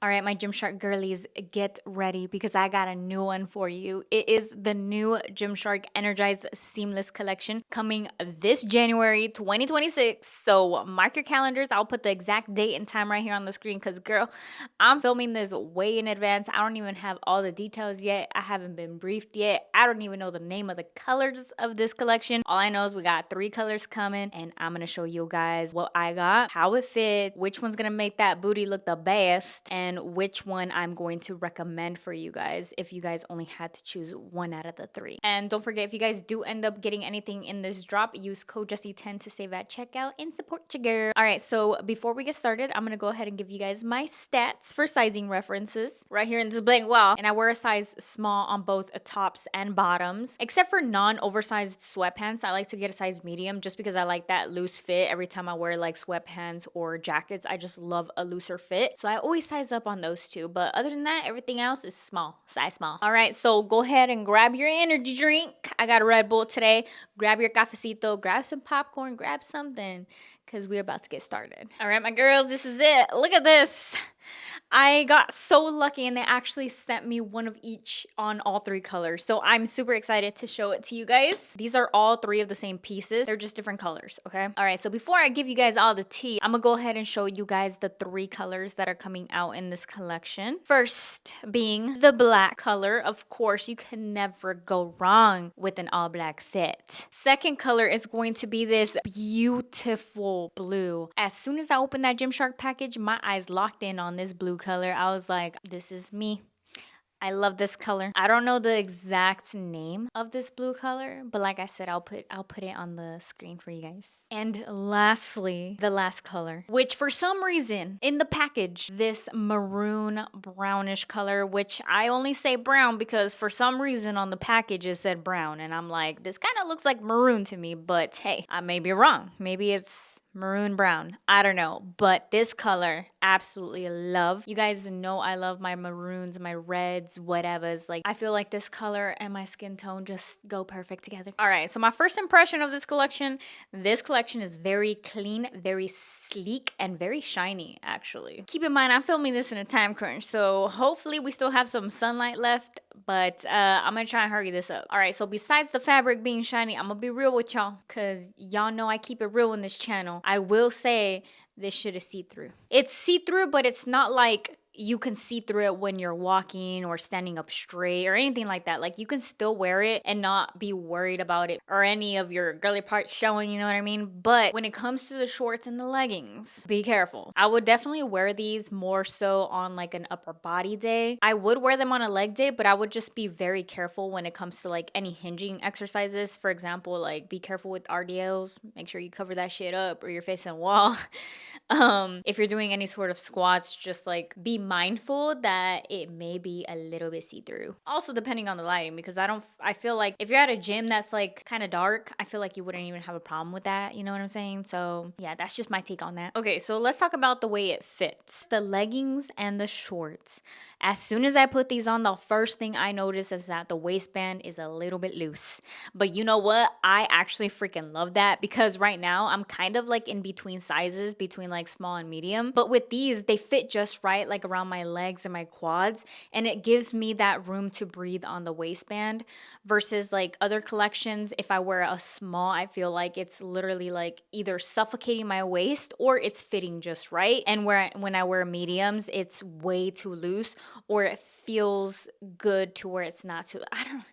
All right, my Gymshark girlies, get ready because I got a new one for you. It is the new Gymshark Energize Seamless collection coming this January 2026. So mark your calendars. I'll put the exact date and time right here on the screen because, girl, I'm filming this way in advance. I don't even have all the details yet. I haven't been briefed yet. I don't even know the name of the colors of this collection. All I know is we got 3 colors coming, and I'm going to show you guys what I got, how it fit, which one's going to make that booty look the best, and which one I'm going to recommend for you guys if you guys only had to choose one out of the 3. And don't forget, if you guys do end up getting anything in this drop, use code Jessie10 to save at checkout and support your girl. All right, so before we get started, I'm gonna go ahead and give you guys my stats for sizing references right here in this blank wall. And I wear a size small on both tops and bottoms, except for non-oversized sweatpants. I like to get a size medium just because I like that loose fit every time I wear like sweatpants or jackets. I just love a looser fit, so I always size up on those two. But other than that, everything else is small, size small. All right, so go ahead and grab your energy drink. I got a Red Bull today. Grab your cafecito, grab some popcorn, grab something, because we're about to get started. All right, my girls, this is it. Look at this. I got so lucky and they actually sent me one of each on all 3 colors. So I'm super excited to show it to you guys. These are all 3 of the same pieces. They're just different colors, okay? All right, so before I give you guys all the tea, I'm gonna go ahead and show you guys the 3 colors that are coming out in this collection. First being the black color. Of course, you can never go wrong with an all black fit. Second color is going to be this beautiful blue. As soon as I opened that Gymshark package, my eyes locked in on this blue color. I was like, this is me. I love this color. I don't know the exact name of this blue color, but like I said, I'll put it on the screen for you guys. And lastly, the last color, which for some reason in the package, this maroon brownish color, which I only say brown because for some reason on the package it said brown, and I'm like, this kind of looks like maroon to me, but hey, I may be wrong. Maybe it's maroon brown, I don't know, but this color absolutely love. You guys know I love my maroons, my reds, whatever's. Like, I feel like this color and my skin tone just go perfect together. All right, so my first impression of this collection is very clean, very sleek, and very shiny, actually. Keep in mind, I'm filming this in a time crunch, so hopefully we still have some sunlight left, but I'm gonna try and hurry this up. All right, so besides the fabric being shiny, I'm gonna be real with y'all, because y'all know I keep it real in this channel. I will say this shit is see-through. It's see-through, but it's not like you can see through it when you're walking or standing up straight or anything like that. Like, you can still wear it and not be worried about it or any of your girly parts showing, you know what I mean? But when it comes to the shorts and the leggings, be careful. I would definitely wear these more so on like an upper body day. I would wear them on a leg day, but I would just be very careful when it comes to like any hinging exercises. For example, like, be careful with RDLs. Make sure you cover that shit up or you're facing a wall. If you're doing any sort of squats, just like be mindful that it may be a little bit see-through. Also, depending on the lighting, because I feel like if you're at a gym that's like kind of dark, I feel like you wouldn't even have a problem with that, you know what I'm saying? So yeah, that's just my take on that. Okay, so let's talk about the way it fits. The leggings and the shorts. As soon as I put these on, the first thing I notice is that the waistband is a little bit loose. But you know what? I actually freaking love that, because right now I'm kind of like in between sizes, between like small and medium. But with these, they fit just right, like around my legs and my quads, and it gives me that room to breathe on the waistband versus like other collections. If I wear a small, I feel like it's literally like either suffocating my waist or it's fitting just right. And when I wear mediums, it's way too loose, or it feels good to where it's not too, I don't know.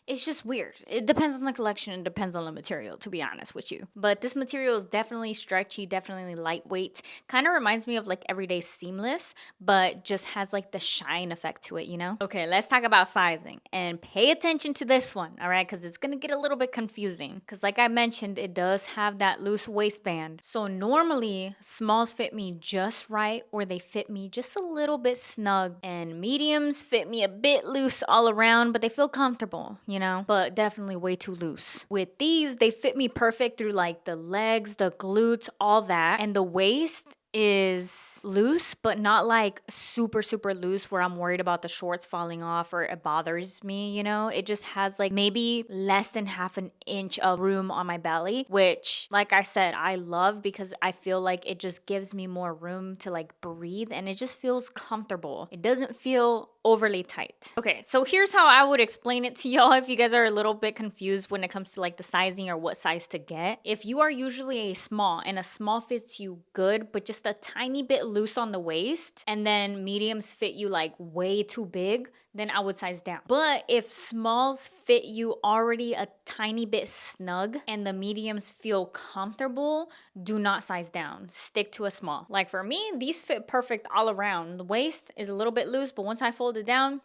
It's just weird. It depends on the collection and depends on the material, to be honest with you. But this material is definitely stretchy, definitely lightweight. Kind of reminds me of like everyday seamless, but just has like the shine effect to it, you know? Okay, let's talk about sizing and pay attention to this one, all right? Because it's going to get a little bit confusing. Because like I mentioned, it does have that loose waistband. So normally smalls fit me just right, or they fit me just a little bit snug, and mediums fit me a bit loose all around, but they feel comfortable, you know, but definitely way too loose. With these, they fit me perfect through like the legs, the glutes, all that. And the waist is loose, but not like super, super loose where I'm worried about the shorts falling off or it bothers me, you know? It just has like maybe less than half an inch of room on my belly, which, like I said, I love because I feel like it just gives me more room to like breathe and it just feels comfortable. It doesn't feel overly tight. Okay, so here's how I would explain it to y'all if you guys are a little bit confused when it comes to like the sizing or what size to get. If you are usually a small and a small fits you good, but just a tiny bit loose on the waist, and then mediums fit you like way too big, then I would size down. But if smalls fit you already a tiny bit snug and the mediums feel comfortable, do not size down. Stick to a small. Like for me, these fit perfect all around. The waist is a little bit loose, but once I fold it down,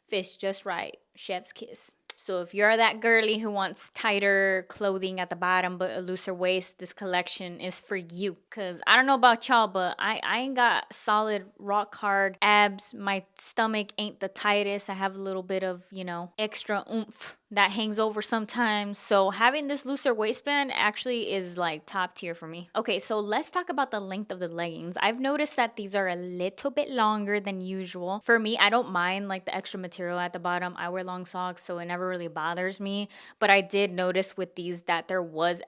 fits just right. Chef's kiss. So if you're that girly who wants tighter clothing at the bottom but a looser waist, this collection is for you. Cause I don't know about y'all, but I ain't got solid rock hard abs. My stomach ain't the tightest. I have a little bit of, you know, extra oomph that hangs over sometimes. So having this looser waistband actually is like top tier for me. Okay, so let's talk about the length of the leggings. I've noticed that these are a little bit longer than usual. For me, I don't mind like the extra material at the bottom. I wear long socks, so it never really bothers me. But I did notice with these that there was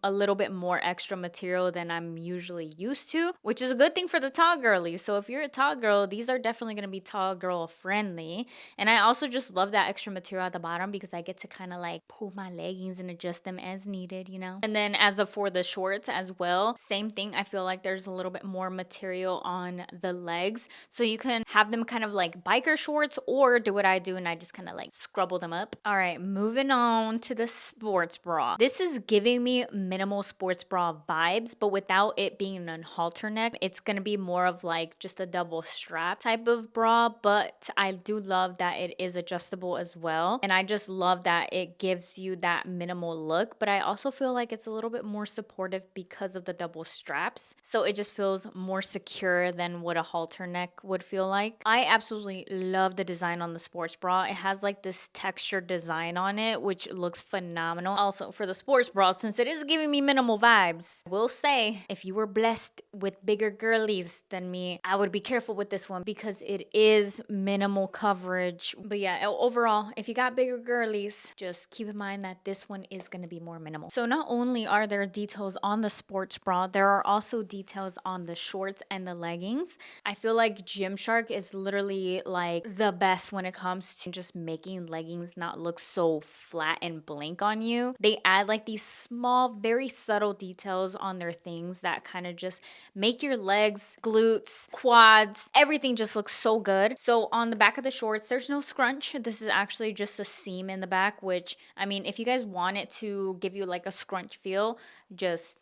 a little bit more extra material than I'm usually used to, which is a good thing for the tall girlies. So if you're a tall girl, these are definitely gonna be tall girl friendly. And I also just love that extra material at the bottom because I get to kind of like pull my leggings and adjust them as needed, you know? And then as of for the shorts as well, same thing. I feel like there's a little bit more material on the legs. So you can have them kind of like biker shorts or do what I do and I just kind of like scrubble them up. All right, moving on to the sports bra. This is giving me minimal sports bra vibes, but without it being an halter neck. It's gonna be more of like just a double strap type of bra, but I do love that it is adjustable as well. And I just love that it gives you that minimal look, but I also feel like it's a little bit more supportive because of the double straps. So it just feels more secure than what a halter neck would feel like. I absolutely love the design on the sports bra. It has like this textured design on it, which looks phenomenal. Also for the sports bra, since it is giving me minimal vibes, I will say if you were blessed with bigger girlies than me, I would be careful with this one because it is minimal coverage. But yeah, overall, if you got bigger girlies, just keep in mind that this one is going to be more minimal. So not only are there details on the sports bra, there are also details on the shorts and the leggings. I feel like Gymshark is literally like the best when it comes to just making leggings not look so flat and blank on you. They add like these small, very subtle details on their things that kind of just make your legs, glutes, quads, everything just looks so good. So on the back of the shorts, there's no scrunch. This is actually just a seam in the back, which, I mean, if you guys want it to give you like a scrunch feel, just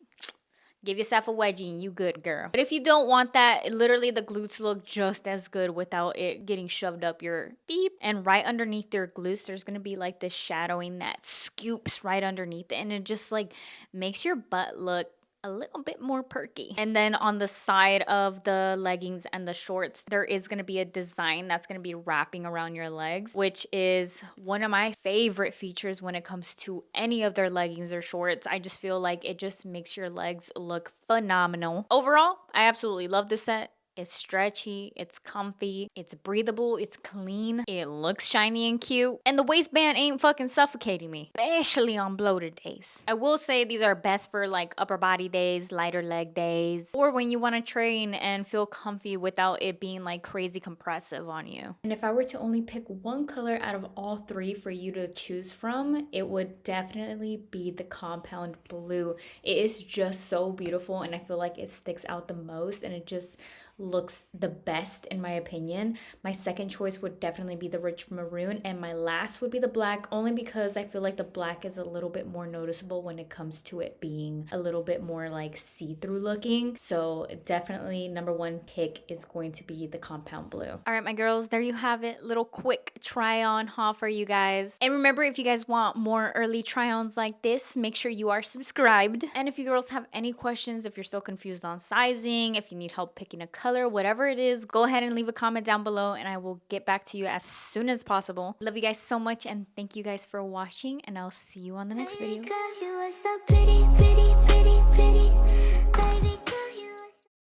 give yourself a wedgie and you good, girl. But if you don't want that, literally the glutes look just as good without it getting shoved up your beep. And right underneath your glutes, there's gonna be like this shadowing that scoops right underneath it. And it just like makes your butt look a little bit more perky. And then on the side of the leggings and the shorts, there is going to be a design that's going to be wrapping around your legs, which is one of my favorite features when it comes to any of their leggings or shorts. I just feel like it just makes your legs look phenomenal. Overall, I absolutely love this set. It's stretchy, it's comfy, it's breathable, it's clean, it looks shiny and cute, and the waistband ain't fucking suffocating me, especially on bloated days. I will say these are best for like upper body days, lighter leg days, or when you want to train and feel comfy without it being like crazy compressive on you. And if I were to only pick one color out of all three for you to choose from, it would definitely be the compound blue. It is just so beautiful and I feel like it sticks out the most and it just looks the best in my opinion. My second choice would definitely be the rich maroon and my last would be the black, only because I feel like the black is a little bit more noticeable when it comes to it being a little bit more like see-through looking. So definitely number one pick is going to be the compound blue. All right, my girls, there you have it. Little quick try on haul for you guys. And remember, if you guys want more early try-ons like this, make sure you are subscribed. And if you girls have any questions, if you're still confused on sizing, if you need help picking a color, whatever it is, go ahead and leave a comment down below and I will get back to you as soon as possible. Love you guys so much and thank you guys for watching and I'll see you on the next video. You are so pretty, pretty, pretty, pretty.